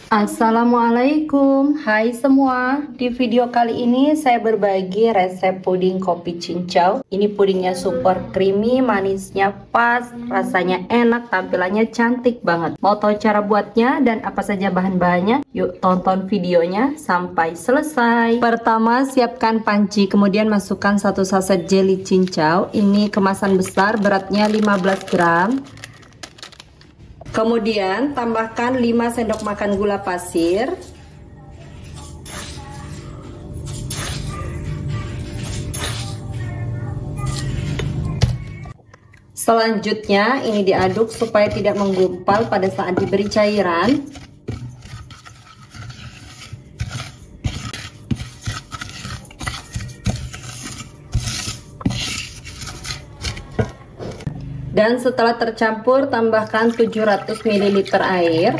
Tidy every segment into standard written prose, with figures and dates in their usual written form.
Assalamualaikum, hai semua. Di video kali ini saya berbagi resep puding kopi cincau. Ini pudingnya super creamy, manisnya pas, rasanya enak, tampilannya cantik banget. Mau tahu cara buatnya dan apa saja bahan-bahannya? Yuk tonton videonya sampai selesai. Pertama siapkan panci, kemudian masukkan 1 saset jelly cincau. Ini kemasan besar, beratnya 15 gram. Kemudian tambahkan 5 sendok makan gula pasir. Selanjutnya ini diaduk supaya tidak menggumpal pada saat diberi cairan. Dan setelah tercampur, tambahkan 700 ml air.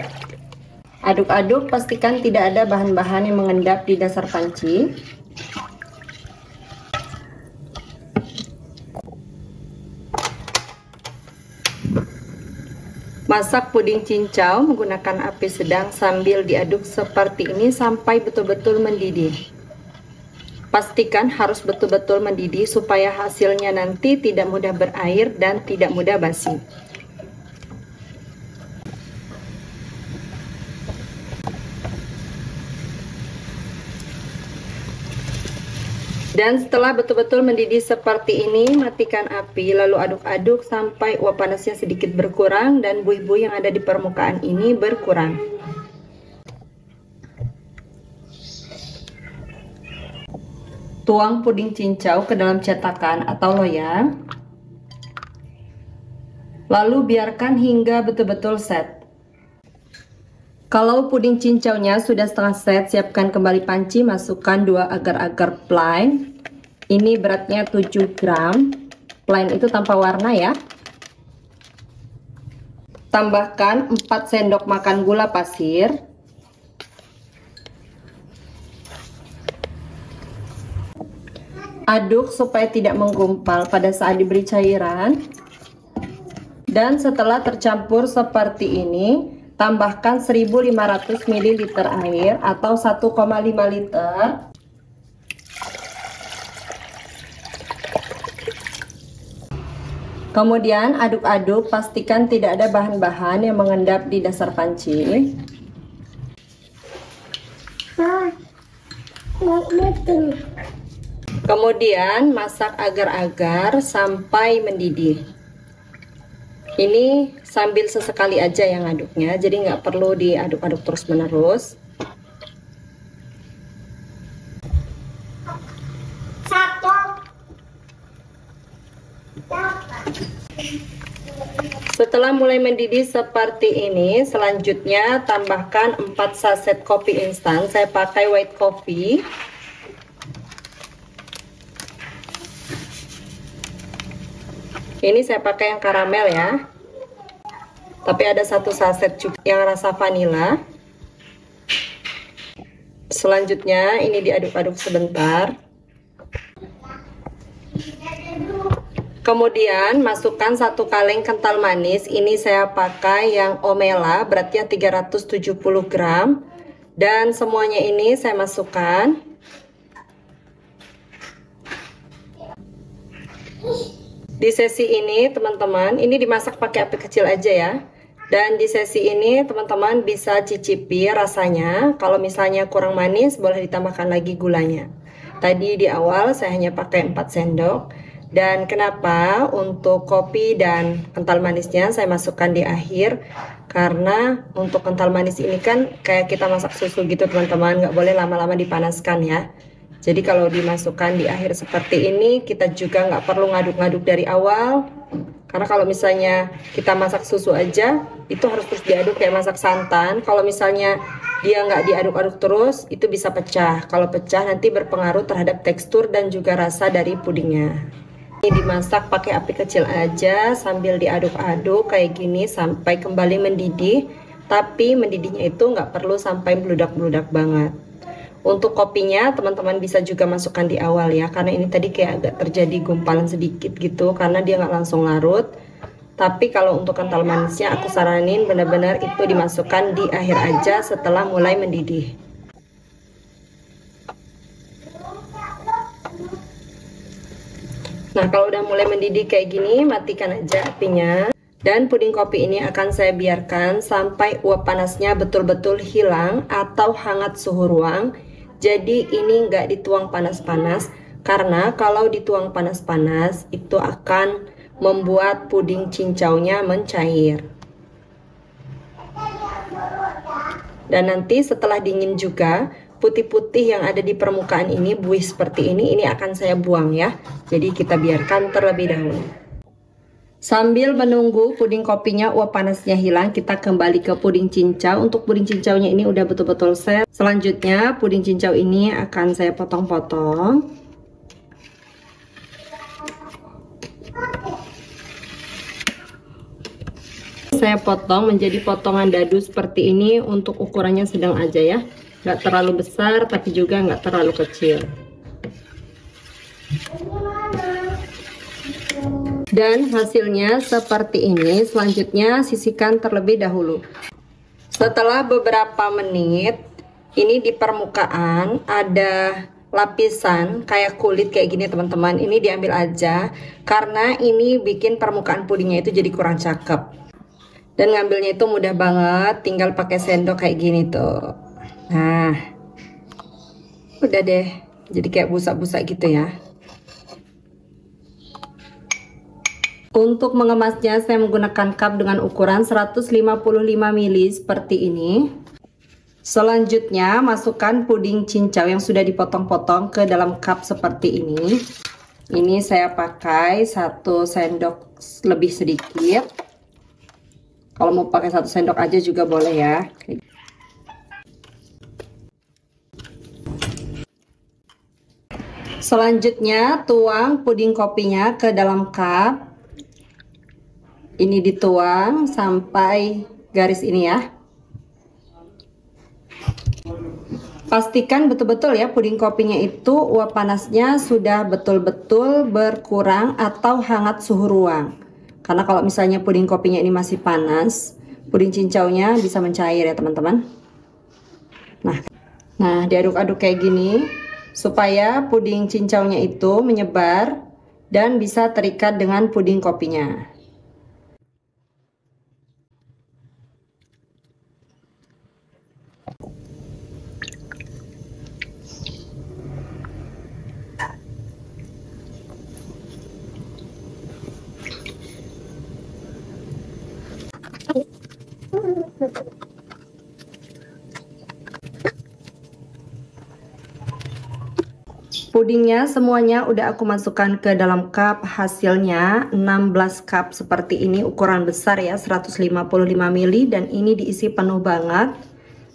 Aduk-aduk, pastikan tidak ada bahan-bahan yang mengendap di dasar panci. Masak puding cincau menggunakan api sedang sambil diaduk seperti ini sampai betul-betul mendidih. Pastikan harus betul-betul mendidih supaya hasilnya nanti tidak mudah berair dan tidak mudah basi. Dan setelah betul-betul mendidih seperti ini, matikan api lalu aduk-aduk sampai uap panasnya sedikit berkurang dan buih-buih yang ada di permukaan ini berkurang. Tuang puding cincau ke dalam cetakan atau loyang. Lalu biarkan hingga betul-betul set. Kalau puding cincaunya sudah setengah set, siapkan kembali panci, masukkan 2 agar-agar plain. Ini beratnya 7 gram. Plain itu tanpa warna ya. Tambahkan 4 sendok makan gula pasir. Aduk supaya tidak menggumpal pada saat diberi cairan. Dan setelah tercampur seperti ini, tambahkan 1500 ml air atau 1,5 liter. Kemudian aduk-aduk, pastikan tidak ada bahan-bahan yang mengendap di dasar panci. Kemudian masak agar-agar sampai mendidih. Ini sambil sesekali aja yang aduknya, jadi nggak perlu diaduk-aduk terus-menerus. Setelah mulai mendidih seperti ini, selanjutnya tambahkan 4 saset kopi instan. Saya pakai white coffee. Ini saya pakai yang karamel ya. Tapi ada 1 saset juga yang rasa vanila. Selanjutnya ini diaduk-aduk sebentar. Kemudian masukkan 1 kaleng kental manis. Ini saya pakai yang omela, beratnya 370 gram. Dan semuanya ini saya masukkan. Di sesi ini teman-teman, ini dimasak pakai api kecil aja ya. Dan di sesi ini teman-teman bisa cicipi rasanya. Kalau misalnya kurang manis, boleh ditambahkan lagi gulanya. Tadi di awal saya hanya pakai 4 sendok. Dan kenapa untuk kopi dan kental manisnya saya masukkan di akhir? Karena untuk kental manis ini kan kayak kita masak susu gitu teman-teman, nggak boleh lama-lama dipanaskan ya. Jadi kalau dimasukkan di akhir seperti ini, kita juga nggak perlu ngaduk-ngaduk dari awal. Karena kalau misalnya kita masak susu aja, itu harus terus diaduk kayak masak santan. Kalau misalnya dia nggak diaduk-aduk terus, itu bisa pecah. Kalau pecah nanti berpengaruh terhadap tekstur dan juga rasa dari pudingnya. Ini dimasak pakai api kecil aja sambil diaduk-aduk kayak gini sampai kembali mendidih. Tapi mendidihnya itu nggak perlu sampai meludak-meludak banget. Untuk kopinya teman-teman bisa juga masukkan di awal ya, karena ini tadi kayak agak terjadi gumpalan sedikit gitu karena dia nggak langsung larut. Tapi kalau untuk kental manisnya aku saranin benar-benar itu dimasukkan di akhir aja setelah mulai mendidih. Nah, kalau udah mulai mendidih kayak gini, matikan aja apinya. Dan puding kopi ini akan saya biarkan sampai uap panasnya betul-betul hilang atau hangat suhu ruang. Jadi ini nggak dituang panas-panas, karena kalau dituang panas-panas itu akan membuat puding cincaunya mencair. Dan nanti setelah dingin juga, putih-putih yang ada di permukaan ini, buih seperti ini akan saya buang ya. Jadi kita biarkan terlebih dahulu. Sambil menunggu puding kopinya uap panasnya hilang, kita kembali ke puding cincau. Untuk puding cincaunya ini udah betul-betul set. Selanjutnya puding cincau ini akan saya potong-potong. Saya potong menjadi potongan dadu seperti ini. Untuk ukurannya sedang aja ya, nggak terlalu besar tapi juga nggak terlalu kecil. Dan hasilnya seperti ini. Selanjutnya sisihkan terlebih dahulu. Setelah beberapa menit, ini di permukaan ada lapisan kayak kulit kayak gini teman-teman. Ini diambil aja karena ini bikin permukaan pudingnya itu jadi kurang cakep. Dan ngambilnya itu mudah banget, tinggal pakai sendok kayak gini tuh. Nah, udah deh, jadi kayak busa-busa gitu ya. Untuk mengemasnya saya menggunakan cup dengan ukuran 155 ml seperti ini. Selanjutnya masukkan puding cincau yang sudah dipotong-potong ke dalam cup seperti ini. Ini saya pakai 1 sendok lebih sedikit. Kalau mau pakai 1 sendok aja juga boleh ya. Selanjutnya tuang puding kopinya ke dalam cup. Ini dituang sampai garis ini ya. Pastikan betul-betul ya puding kopinya itu uap panasnya sudah betul-betul berkurang atau hangat suhu ruang. Karena kalau misalnya puding kopinya ini masih panas, puding cincaunya bisa mencair ya teman-teman. Nah, diaduk-aduk kayak gini supaya puding cincaunya itu menyebar dan bisa terikat dengan puding kopinya. Pudingnya semuanya udah aku masukkan ke dalam cup. Hasilnya 16 cup seperti ini, ukuran besar ya, 155 ml, dan ini diisi penuh banget.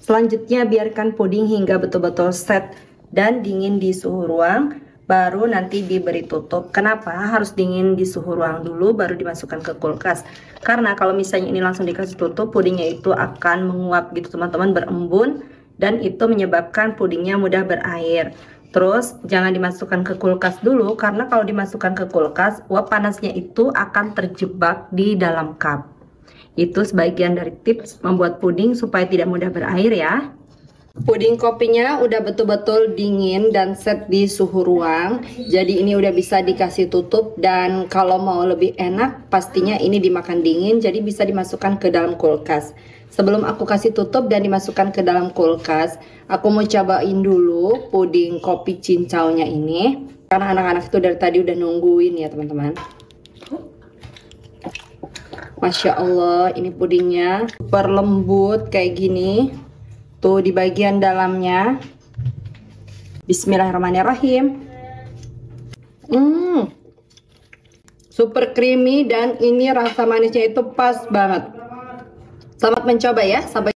Selanjutnya biarkan puding hingga betul-betul set dan dingin di suhu ruang, baru nanti diberi tutup. Kenapa harus dingin di suhu ruang dulu baru dimasukkan ke kulkas? Karena kalau misalnya ini langsung dikasih tutup, pudingnya itu akan menguap gitu teman-teman, berembun, dan itu menyebabkan pudingnya mudah berair. Terus jangan dimasukkan ke kulkas dulu, karena kalau dimasukkan ke kulkas uap panasnya itu akan terjebak di dalam cup. Itu sebagian dari tips membuat puding supaya tidak mudah berair ya. Puding kopinya udah betul-betul dingin dan set di suhu ruang. Jadi ini udah bisa dikasih tutup, dan kalau mau lebih enak pastinya ini dimakan dingin, jadi bisa dimasukkan ke dalam kulkas. Sebelum aku kasih tutup dan dimasukkan ke dalam kulkas, aku mau cobain dulu puding kopi cincaunya ini. Karena anak-anak itu dari tadi udah nungguin ya teman-teman. Masya Allah, ini pudingnya super lembut kayak gini. Tuh di bagian dalamnya. Bismillahirrahmanirrahim. Super creamy, dan ini rasa manisnya itu pas banget. Selamat mencoba ya. Sampai